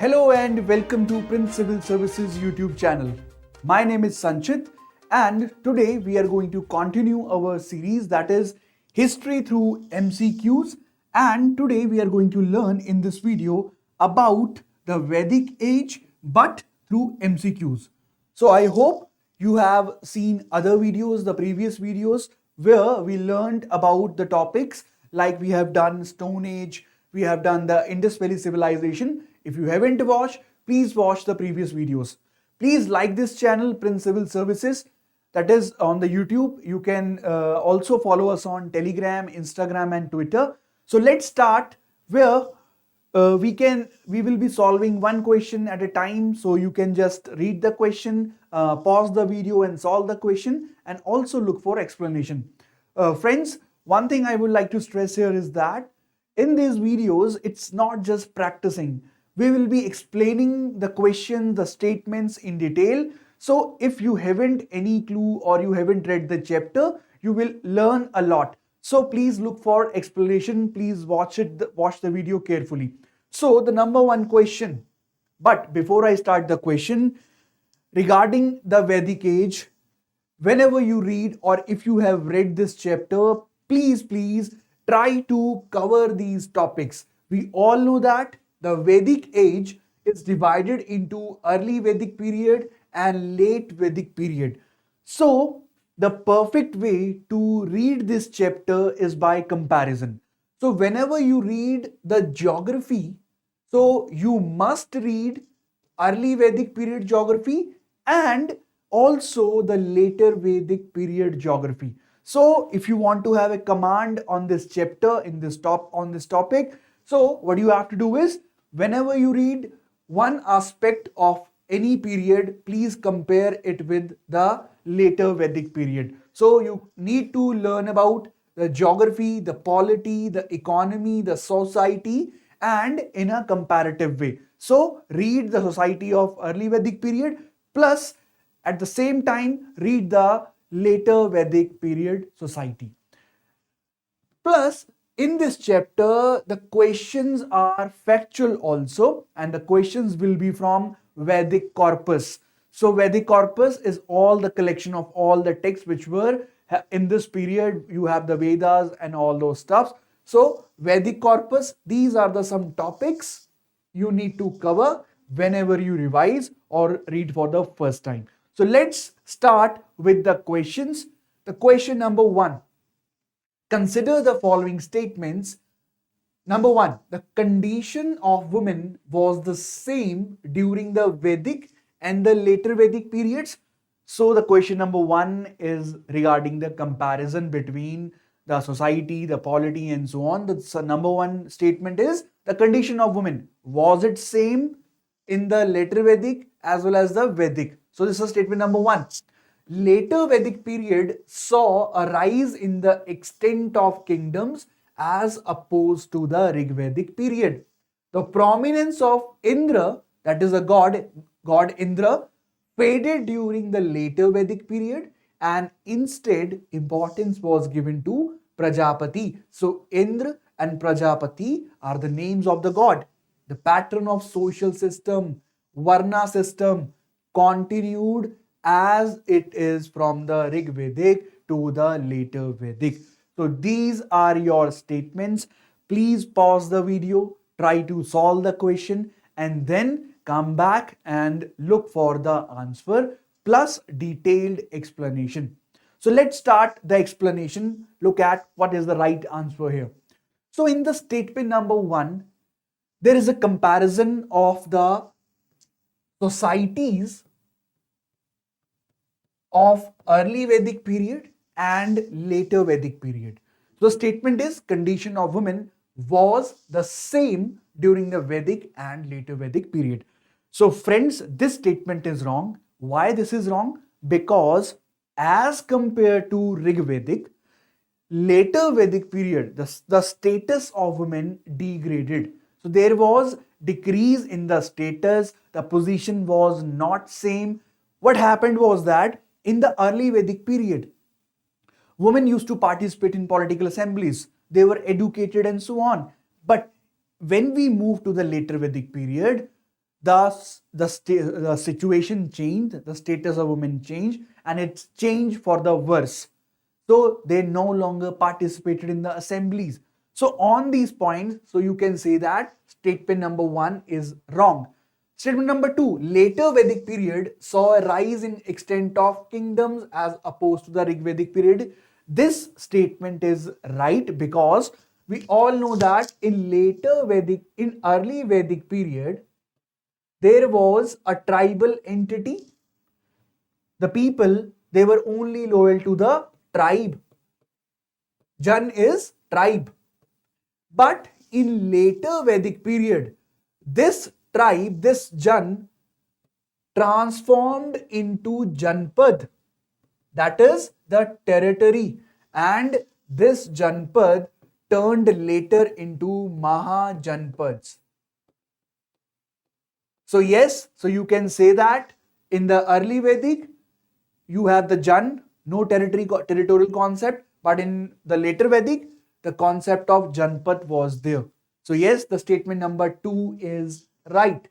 Hello and welcome to Prince Civil Services YouTube channel. My name is Sanchit and today we are going to continue our series that is History through MCQs, and today we are going to learn in this video about the Vedic age but through MCQs. So I hope you have seen other videos, the previous videos where we learned about the topics like we have done Stone Age, we have done the Indus Valley Civilization. If you haven't watched, please watch the previous videos. Please like this channel, Prince Civil Services, that is on the YouTube. You can also follow us on Telegram, Instagram and Twitter. So let's start where we will be solving one question at a time. So you can just read the question, pause the video and solve the question, and also look for explanation. Friends, one thing I would like to stress here is that in these videos, it's not just practicing. We will be explaining the question, the statements in detail. So if you haven't any clue or you haven't read the chapter, you will learn a lot. So please look for explanation. Please watch the video carefully. So the number one question. But before I start the question, regarding the Vedic age, whenever you read or if you have read this chapter, please try to cover these topics. We all know that the Vedic age is divided into early Vedic period and late Vedic period. So the perfect way to read this chapter is by comparison. So whenever you read the geography, so you must read early Vedic period geography and also the later Vedic period geography. So if you want to have a command on this chapter on this topic, so what you have to do is whenever you read one aspect of any period, please compare it with the later Vedic period. So you need to learn about the geography, the polity, the economy, the society, and in a comparative way. So read the society of early Vedic period plus at the same time read the later Vedic period society. Plus, in this chapter, the questions are factual also, and the questions will be from Vedic corpus. So, Vedic corpus is all the collection of all the texts which were in this period. You have the Vedas and all those stuffs. So, Vedic corpus, these are the some topics you need to cover whenever you revise or read for the first time. So, let's start with the questions. The question number one. Consider the following statements. Number one, the condition of women was the same during the Vedic and the later Vedic periods. So the question number one is regarding the comparison between the society, the polity and so on. The number one statement is the condition of women. Was it same in the later Vedic as well as the Vedic? So this is statement number one. Later Vedic period saw a rise in the extent of kingdoms as opposed to the Rig Vedic period. The prominence of Indra, that is a god Indra, faded during the later Vedic period and instead importance was given to Prajapati. So Indra and Prajapati are the names of the god. The pattern of social system, Varna system continued as it is from the Rig Vedic to the later Vedic. So these are your statements. Please pause the video, try to solve the question and then come back and look for the answer plus detailed explanation. So let's start the explanation. Look at what is the right answer here. So in the statement number one, there is a comparison of the societies of early Vedic period and later Vedic period. So the statement is condition of women was the same during the Vedic and later Vedic period. So friends, this statement is wrong. Why this is wrong? Because as compared to Rig Vedic, later Vedic period, the status of women degraded. So there was decrease in the status, the position was not same. What happened was that in the early Vedic period, women used to participate in political assemblies, they were educated and so on. But when we move to the later Vedic period, the situation changed, the status of women changed, and it's changed for the worse. So they no longer participated in the assemblies. So on these points, so you can say that statement number 1 is wrong. Statement number 2, later Vedic period saw a rise in extent of kingdoms as opposed to the Rig Vedic period. This statement is right because we all know that in early Vedic period, there was a tribal entity. The people, they were only loyal to the tribe. Jan is tribe. But in later Vedic period, this tribe, this Jan, transformed into Janpad. That is the territory. And this Janpad turned later into Mahajanpads. So yes, so you can say that in the early Vedic, you have the Jan, no territorial concept, but in the later Vedic, the concept of Janpat was there. So yes, the statement number 2 is right.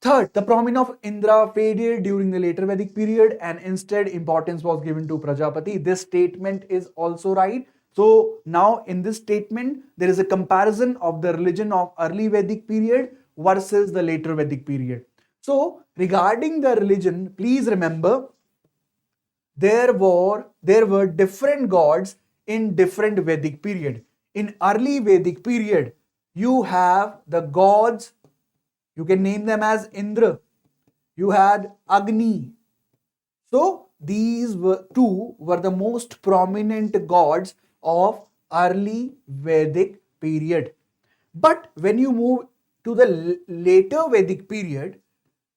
Third, the prominence of Indra faded during the later Vedic period and instead importance was given to Prajapati. This statement is also right. So now in this statement, there is a comparison of the religion of early Vedic period versus the later Vedic period. So regarding the religion, please remember there were different gods in different Vedic period. In early Vedic period, you have the gods, you can name them as Indra, you had Agni. So these two were the most prominent gods of early Vedic period. But when you move to the later Vedic period,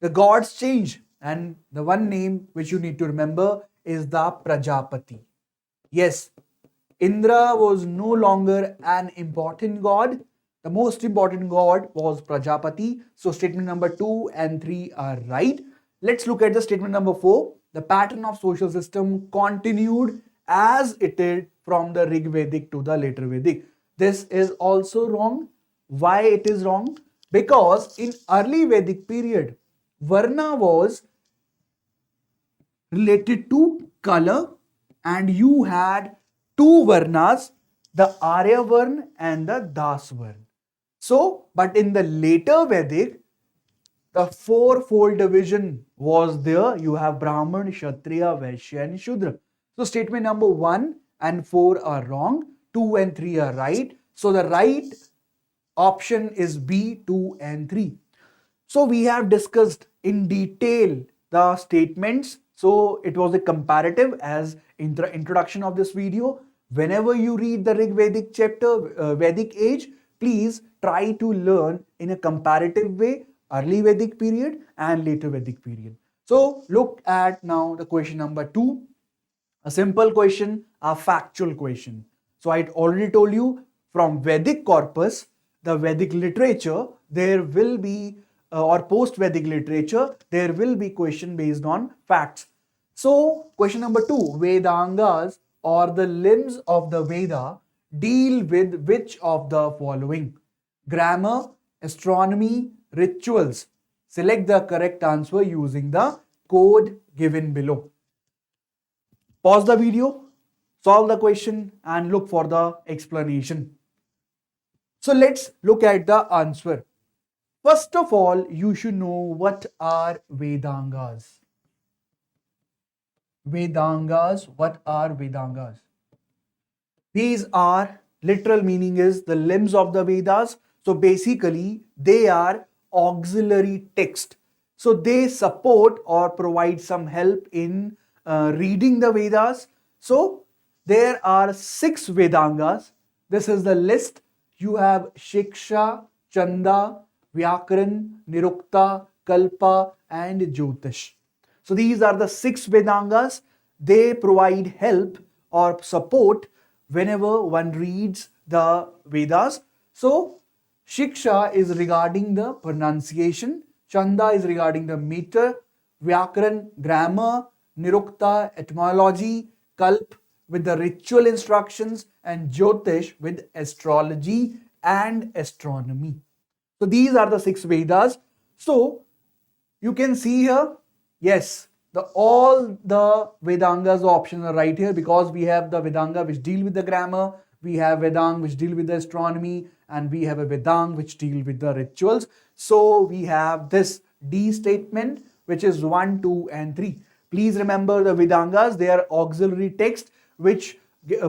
the gods change, and the one name which you need to remember is the Prajapati. Yes, Indra was no longer an important god. The most important god was Prajapati. So statement number 2 and 3 are right. Let's look at the statement number 4. The pattern of social system continued as it did from the Rig Vedic to the later Vedic. This is also wrong. Why it is wrong? Because in early Vedic period, Varna was related to color, and you had two Varnas, the Arya Varna and the Das Varna. So, but in the later Vedic, the fourfold division was there. You have Brahman, Kshatriya, Vaishya and Shudra. So statement number 1 and 4 are wrong. 2 and 3 are right. So the right option is B, 2 and 3. So we have discussed in detail the statements. So it was a comparative as in the introduction of this video. Whenever you read the Rig Vedic chapter, Vedic age, please try to learn in a comparative way early Vedic period and later Vedic period. So look at now the question number 2. A simple question, a factual question. So I already told you from Vedic corpus, the Vedic literature, there will be or post-Vedic literature, there will be question based on facts. So question number 2, Vedangas or the limbs of the Veda deal with which of the following? Grammar, astronomy, rituals. Select the correct answer using the code given below. Pause the video, solve the question and look for the explanation. So let's look at the answer. First of all, you should know what are Vedangas. Vedangas, what are Vedangas? These are, literal meaning is the limbs of the Vedas. So basically, they are auxiliary text. So they support or provide some help in reading the Vedas. So there are 6 Vedangas. This is the list. You have Shiksha, Chanda, Vyakaran, Nirukta, Kalpa and Jyotish. So these are the 6 Vedangas. They provide help or support whenever one reads the Vedas. So Shiksha is regarding the pronunciation, Chanda is regarding the meter, Vyakaran grammar, Nirukta etymology, Kalp with the ritual instructions and Jyotish with astrology and astronomy. So these are the 6 Vedas. So you can see here, yes, all the Vedangas options are right here, because we have the Vedanga which deal with the grammar, we have Vedang which deal with the astronomy, and we have a Vedang which deal with the rituals. So we have this D statement which is 1, 2 and 3. Please remember the Vedangas, they are auxiliary text which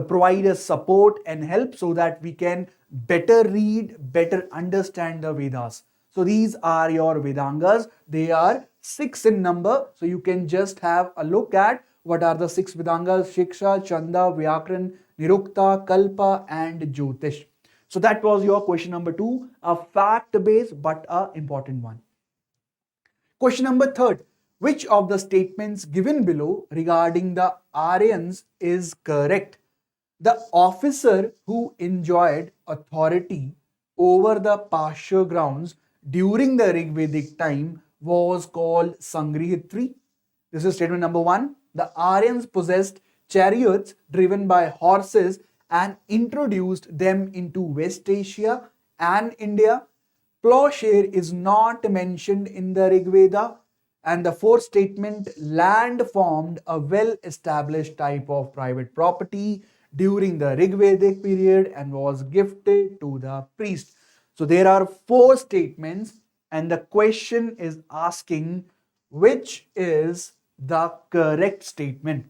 provide us support and help so that we can better read, better understand the Vedas. So these are your Vedangas. They are 6 in number. So you can just have a look at what are the 6 Vedangas: Shiksha, Chanda, Vyakran, Nirukta, Kalpa and Jyotish. So that was your question number 2, a fact based but a important one. Question number 3, which of the statements given below regarding the Aryans is correct? The officer who enjoyed authority over the pasture grounds during the Rigvedic time was called Sangrihitri. This is statement number 1. The Aryans possessed chariots driven by horses and introduced them into West Asia and India. Plowshare is not mentioned in the Rig Veda. And the fourth statement, land formed a well established type of private property during the Rig Vedic period and was gifted to the priest. So there are 4 statements, and the question is asking which is the correct statement.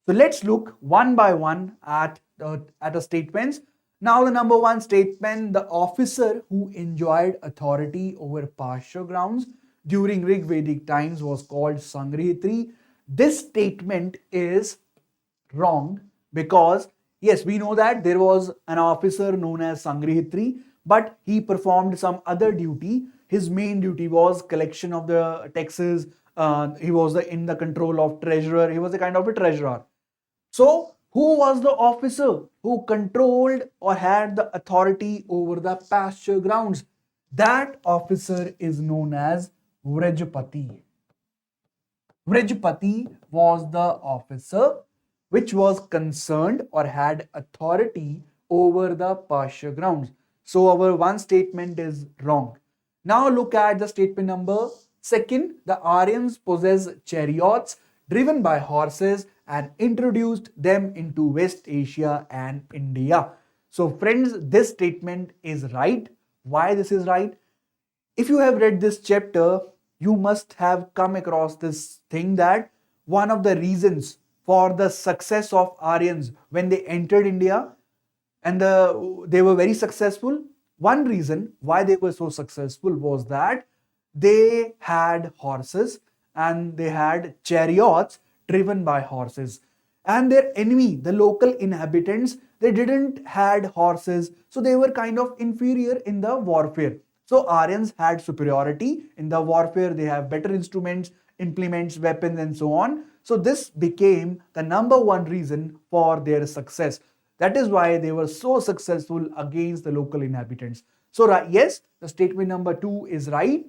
So let's look one by one at the statements. Now the number 1 statement, the officer who enjoyed authority over pasture grounds during Rig Vedic times was called Sangrihitri. This statement is wrong, because yes, we know that there was an officer known as Sangrihitri, but he performed some other duty. His main duty was collection of the taxes. He was in the control of treasurer. He was a kind of a treasurer. So, who was the officer who controlled or had the authority over the pasture grounds? That officer is known as Vrajpati. Vrajpati was the officer which was concerned or had authority over the pasture grounds. So our one statement is wrong. Now look at the statement number 2. The Aryans possess chariots driven by horses and introduced them into West Asia and India. So friends, this statement is right. Why this is right? If you have read this chapter, you must have come across this thing that one of the reasons for the success of Aryans when they entered India and they were very successful. One reason why they were so successful was that they had horses and they had chariots driven by horses. And their enemy, the local inhabitants, they didn't had horses, so they were kind of inferior in the warfare. So Aryans had superiority in the warfare. They have better instruments, implements, weapons, and so on. So this became the number 1 reason for their success. That is why they were so successful against the local inhabitants. So yes, the statement number 2 is right.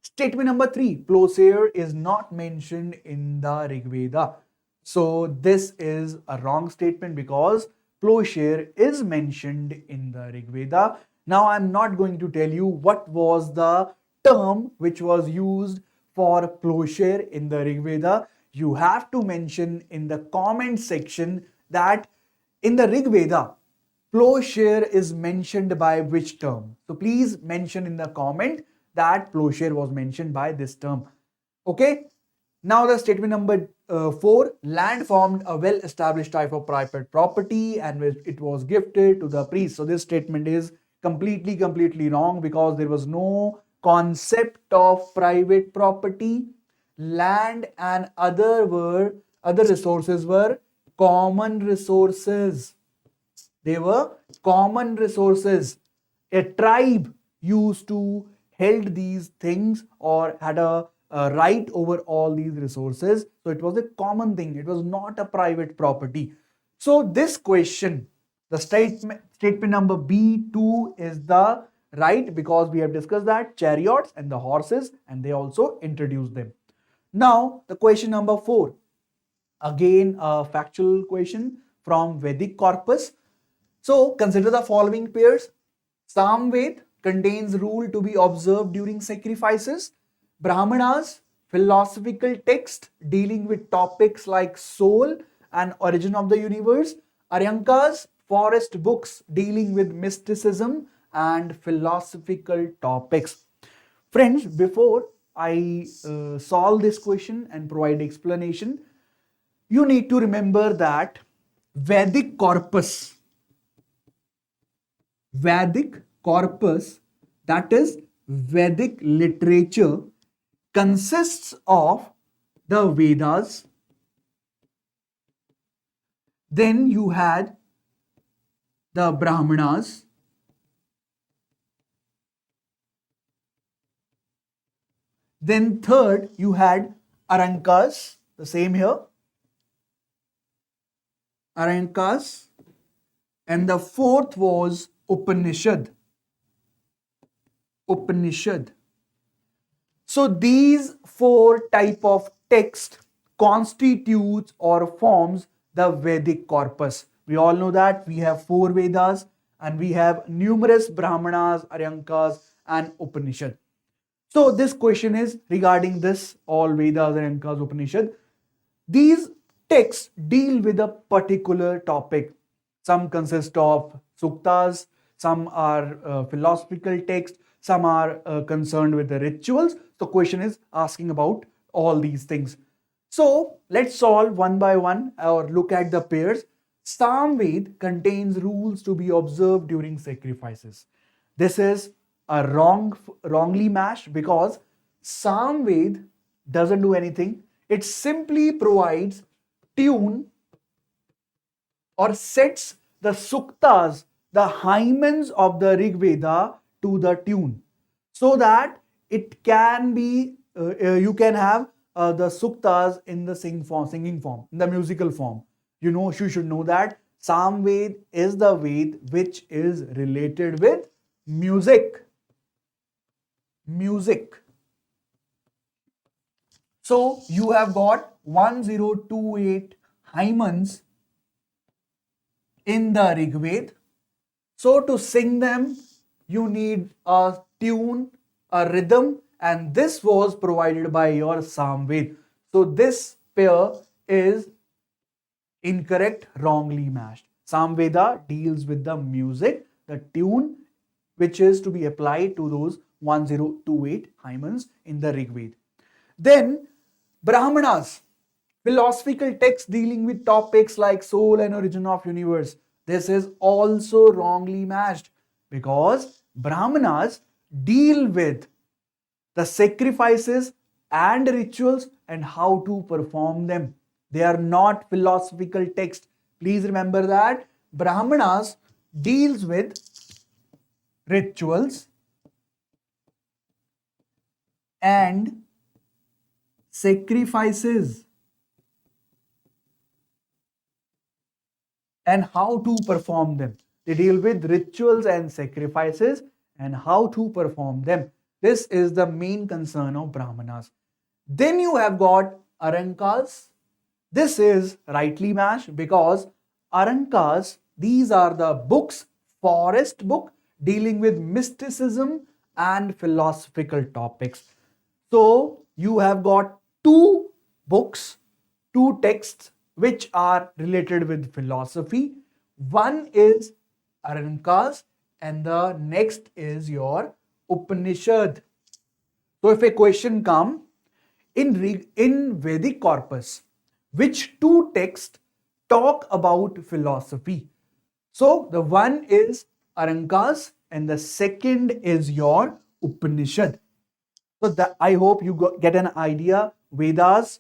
Statement number 3, plowshare is not mentioned in the Rig Veda. So this is a wrong statement, because plowshare is mentioned in the Rig Veda. Now I'm not going to tell you what was the term which was used for plowshare in the Rig Veda. You have to mention in the comment section that in the Rig Veda, plowshare is mentioned by which term. So please mention in the comment that plowshare was mentioned by this term. Okay. Now the statement number 4, land formed a well established type of private property and it was gifted to the priest. So this statement is completely wrong, because there was no concept of private property. Land and other resources were common resources. They were common resources. A tribe used to held these things or had a right over all these resources. So it was a common thing. It was not a private property. So this question, the statement number B2 is the right, because we have discussed that chariots and the horses, and they also introduced them. Now the question number 4, again a factual question from Vedic corpus. So consider the following pairs: Samved, contains rule to be observed during sacrifices. Brahmanas, philosophical text dealing with topics like soul and origin of the universe. Aryankas, forest books dealing with mysticism and philosophical topics. Friends, before I solve this question and provide explanation, you need to remember that Vedic corpus, Vedic corpus, that is Vedic literature, consists of the Vedas. Then you had the Brahmanas. Then third, you had Arankas, the same here. Arankas. And the fourth was Upanishad. Upanishad. So these four type of text constitutes or forms the Vedic corpus. We all know that we have four Vedas and we have numerous Brahmanas, Aryankas and Upanishad. So this question is regarding this all Vedas, Aryankas, Upanishad. These texts deal with a particular topic. Some consist of suktas, some are philosophical texts, some are concerned with the rituals. The question is asking about all these things. So let's solve one by one or look at the pairs. Samved contains rules to be observed during sacrifices. This is a wrongly matched because Samved doesn't do anything. It simply provides tune or sets the suktas, the hymens of the Rig Veda to the tune, so that it can be you can have the suktas in the singing form, in the musical form. You should know that Samved is the Ved which is related with music. So you have got 1028 hymens in the Rig Veda. So to sing them, you need a tune, a rhythm, and this was provided by your Samved. So this pair is incorrect, wrongly matched. Samveda deals with the music, the tune, which is to be applied to those 1028 hymens in the Rig Veda. Then Brahmanas, philosophical texts dealing with topics like soul and origin of universe. This is also wrongly matched because Brahmanas deal with the sacrifices and rituals and how to perform them. They are not philosophical texts. Please remember that Brahmanas deals with rituals and sacrifices and how to perform them. They deal with rituals and sacrifices and how to perform them. This is the main concern of Brahmanas. Then you have got Arankas. This is rightly matched because Arankas, these are the books, forest book dealing with mysticism and philosophical topics. So you have got two books, two texts which are related with philosophy. One is Arankas and the next is your Upanishad. So if a question comes in Vedic corpus, which two texts talk about philosophy? So the one is Arankas and the second is your Upanishad. So I hope you get an idea. Vedas,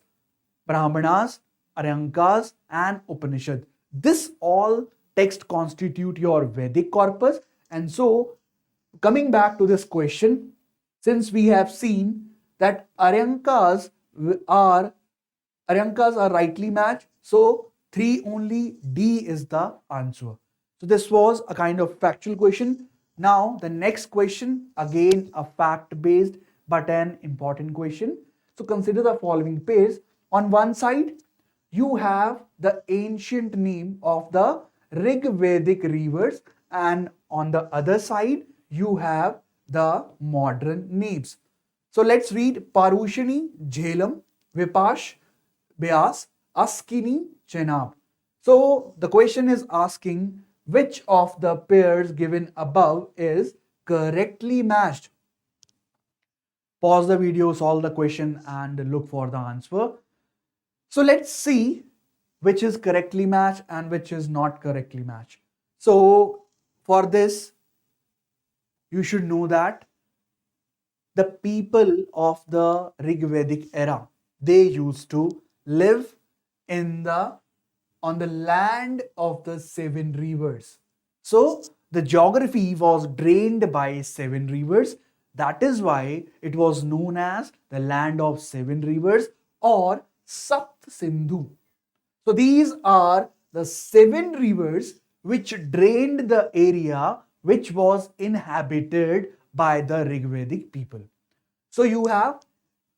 Brahmanas, Arankas and Upanishad. This all text constitute your Vedic corpus. And so coming back to this question, since we have seen that Arankas are rightly matched, so 3 only, D is the answer. So this was a kind of factual question. Now the next question, again a fact based but an important question. So consider the following pairs. On one side, you have the ancient name of the Rig Vedic rivers, and on the other side, you have the modern names. So let's read Parushani, Jhelum, Vipash, Beas, Askini, Chenab. So the question is asking which of the pairs given above is correctly matched. Pause the video, solve the question and look for the answer. So let's see which is correctly matched and which is not correctly matched. So for this, you should know that the people of the Rigvedic era, they used to live in the on the land of the seven rivers. So the geography was drained by seven rivers. That is why it was known as the land of seven rivers or Sapt Sindhu. So these are the seven rivers which drained the area which was inhabited by the Rigvedic people. So you have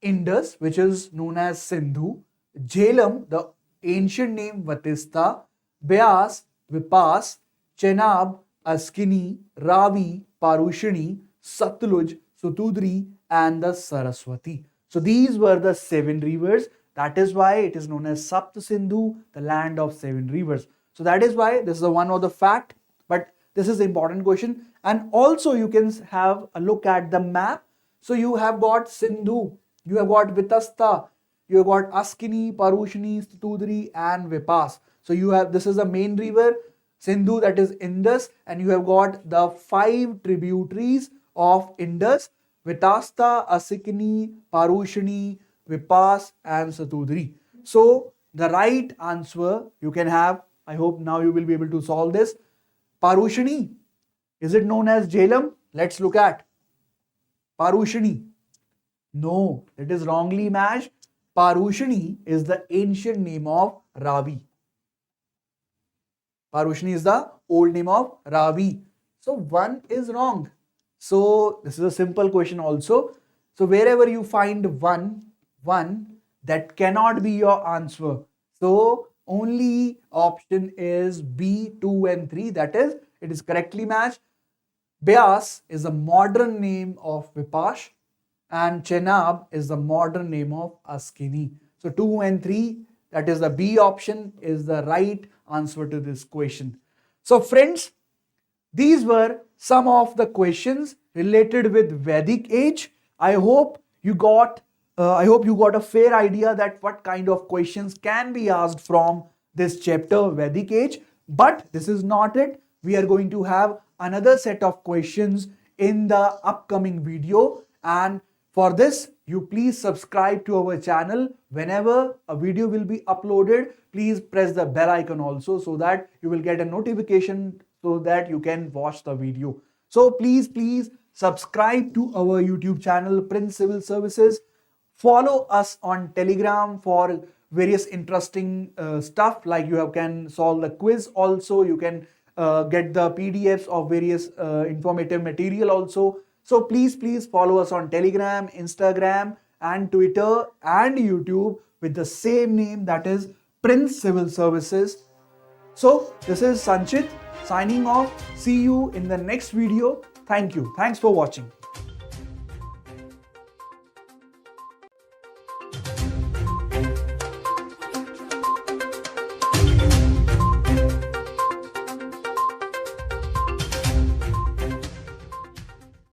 Indus, which is known as Sindhu, Jhelum, the ancient name Vatista, Beas, Vipas, Chenab, Askini, Ravi, Parushani, Satluj, Sutudri, and the Saraswati. So these were the seven rivers. That is why it is known as Sapt Sindhu, the land of seven rivers. So that is why this is the one of the fact, but this is the important question. And also you can have a look at the map. So you have got Sindhu, you have got Vitasta, you have got Askini, Parushani, Stutudri, and Vipas. So you have, this is the main river, Sindhu, that is Indus, and you have got the five tributaries of Indus, Vitasta, Asikini, Parushani, Vipas, and Satudri. So the right answer you can have, I hope now you will be able to solve this. Parushani, is it known as Jhelum? Let's look at Parushani. No, it is wrongly matched. Parushani is the ancient name of Ravi. Parushani is the old name of Ravi. So one is wrong. So this is a simple question also. So wherever you find one, that cannot be your answer. So only option is B, 2 and 3. That is, it is correctly matched. Beas is the modern name of Vipash and Chenab is the modern name of Askini. So 2 and 3, that is the B option, is the right answer to this question. So friends, these were some of the questions related with Vedic age. I hope you got a fair idea that what kind of questions can be asked from this chapter Vedic age. But this is not it. We are going to have another set of questions in the upcoming video, and for this you please subscribe to our channel. Whenever a video will be uploaded, please press the bell icon also, so that you will get a notification so that you can watch the video. So please subscribe to our YouTube channel Prince Civil Services. Follow us on Telegram for various interesting stuff, like you can solve the quiz also, you can get the PDFs of various informative material also. So please follow us on Telegram, Instagram and Twitter and YouTube with the same name, that is Prince Civil Services. So this is Sanchit signing off. See you in the next video. Thank you. Thanks for watching.